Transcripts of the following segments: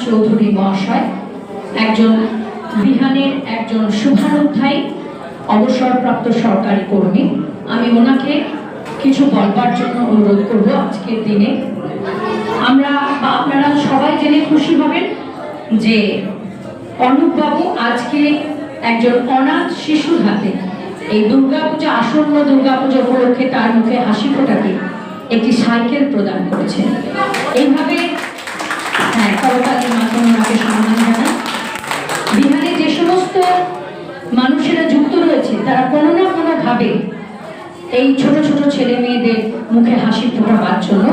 চৌধুরী মহাশয় একজন বিহানের একজন শুভানুধ্যায়ী অবসরপ্রাপ্ত সরকারি কর্মী। আমি ওনাকে কিছু বলবার জন্য অনুরোধ করব। আজকের দিনে আমরা বা আপনারা সবাই জেনে খুশি হবেন যে অনুপবাবু আজকে একজন অনাথ শিশুর হাতে এই দুর্গাপূজা আসন্ন দুর্গাপূজা উপলক্ষে তার মুখে হাসি ফোটাতে একটি সাইকেল প্রদান করেছেন। এইভাবে করতালির মাধ্যমে ওনাকে সম্মান জানাই। বিহারে যে সমস্ত মানুষেরা যুক্ত রয়েছে তারা কোনো না কোনো ভাবে এই ছোট ছোট ছেলে মেয়েদের মুখে হাসি ফোটাবার জন্য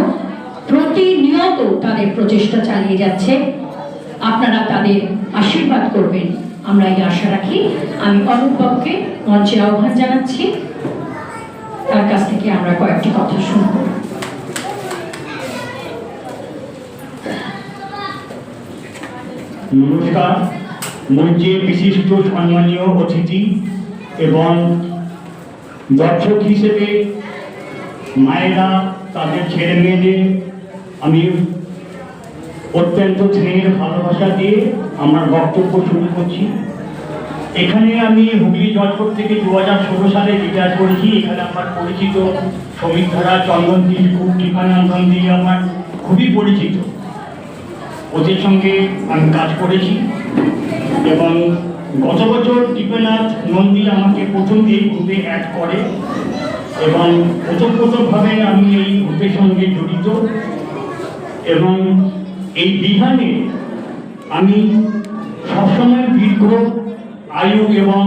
প্রতিনিয়ত তাদের প্রচেষ্টা চালিয়ে যাচ্ছে। আপনারা তাদের আশীর্বাদ করবেন, আমরা এই আশা রাখি। আমি অনুপবাবুকে মঞ্চে আহ্বান জানাচ্ছি, তার কাছ থেকে আমরা কয়েকটি কথা শুনব। নমস্কার। মঞ্চে বিশিষ্ট সম্মানীয় অতিথি এবং দর্শক হিসেবে মায়েরা তাদের ছেলে মেয়েদের আমি অত্যন্ত স্নেহের ভালোবাসা দিয়ে আমার বক্তব্য শুরু করছি। এখানে আমি হুগলি জজকোর্ট থেকে 2016 সালে রিটায়ার করেছি। এখানে আমার পরিচিত শ্রমিক ধারা, চন্দনদি, টিফানন্দন দিয়ে আমার খুবই পরিচিত। ওদের সঙ্গে আমি কাজ করেছি এবং গত বছর দীপেনাথ নন্দী আমাকে প্রথম এই গ্রুপে অ্যাড করে এবং ওতপ্রোতভাবে আমি এই গ্রুপের সঙ্গে জড়িত। এবং এই বিহানে আমি সবসময় দীর্ঘ আয়ু এবং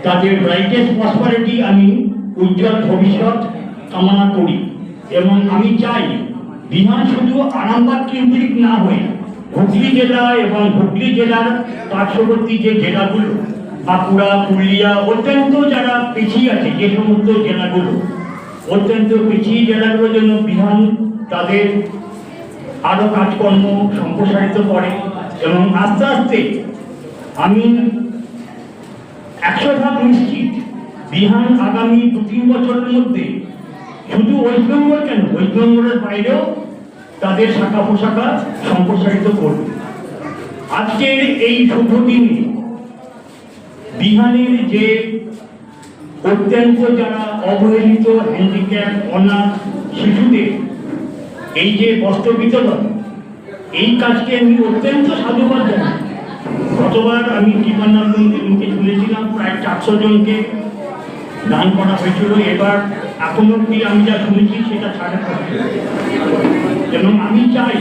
তাদের ব্রাইটেস্ট প্রসপারিটি আমি উজ্জ্বল ভবিষ্যৎ কামনা করি। এবং আমি চাই বিহান শুধু আরামবাগ কেন্দ্রিক না হয়ে হুগলি জেলা এবং হুগলি জেলার পার্শ্ববর্তী যে জেলাগুলো বাঁকুড়া, পুরুলিয়া অত্যন্ত যারা পিছিয়ে আছে, যে সমস্ত জেলাগুলো অত্যন্ত পিছিয়ে জেলাগুলোর জন্য বিহান তাদের আরো কাজকর্ম সম্প্রসারিত করে। এবং আস্তে আস্তে আমি 100% নিশ্চিত বিহান আগামী 2-3 বছরের মধ্যে শুধু ওয়েস্ট বেঙ্গল কেন, ওয়েস্ট বেঙ্গলের বাইরেও তাদের শাখা পোশাখা সম্প্রসারিত করবে। আজকের এই শুভ দিনে বিহানের যে অত্যন্ত যারা অবহেলিত হ্যান্ডিক্যাপ অনাথ শিশুদের এই যে বস্ত্র বিতরণ, এই কাজকে আমি অত্যন্ত সাধুবাদ জানাই। গতবার আমি টিফানন্দনদের মুখে শুনেছিলাম প্রায় 400 জনকে দান করা হয়েছিল। এবার এখনো অব্দি আমি যা শুনেছি সেটা 550। এবং আমি চাই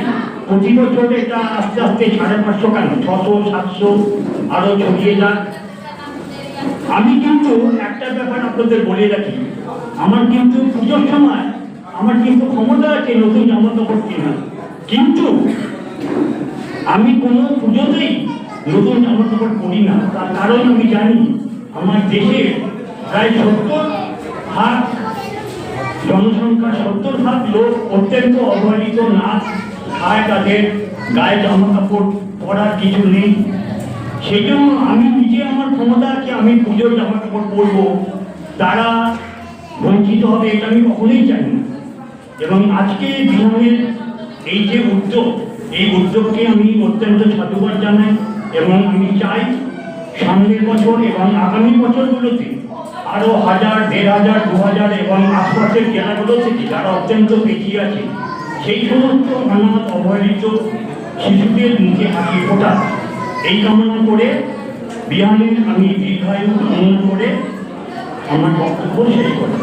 প্রতি বছর এটা আস্তে আস্তে 550 কেন 600, 700 আরো ছড়িয়ে যাক। আমি কিন্তু একটা ব্যাপার আপনাদের বলে রাখি, আমার কিন্তু পুজোর সময় আমার কিন্তু ক্ষমতা আছে নতুন জামা কাপড় কেনা, কিন্তু আমি কোনো পুজোতেই নতুন জামা কাপড় পরি না। তার কারণ আমি জানি আমার দেশের প্রায় 70% জনসংখ্যা, 70% লোক অত্যন্ত অবহেলিত, নাচ খায়, তাদের গায়ে জামা কাপড় পরার কিছু নেই। সেই জন্য আমি নিজে আমার ক্ষমতা আছে, আমি পুজোর জামা কাপড় পরবো, তারা বঞ্চিত হবে এটা আমি কখনোই চাই না। এবং আজকে বিহারের এই যে উদ্যোগ, এই উদ্যোগকে আমি অত্যন্ত সাধুবাদ জানাই। এবং আমি চাই সামনের বছর এবং আগামী বছরগুলোতে আরো 1000, 1500, 2000 এবং আশপাশের জেলাগুলো থেকে যারা অত্যন্ত পিছিয়ে আছে সেই সমস্ত অনাথ অবহেলিত শিশুদের মুখে হাসি ফোটা এই কামনা করে বিহানের আমি দীর্ঘায়ু কামনা করে আমার বক্তব্য শেষ করি।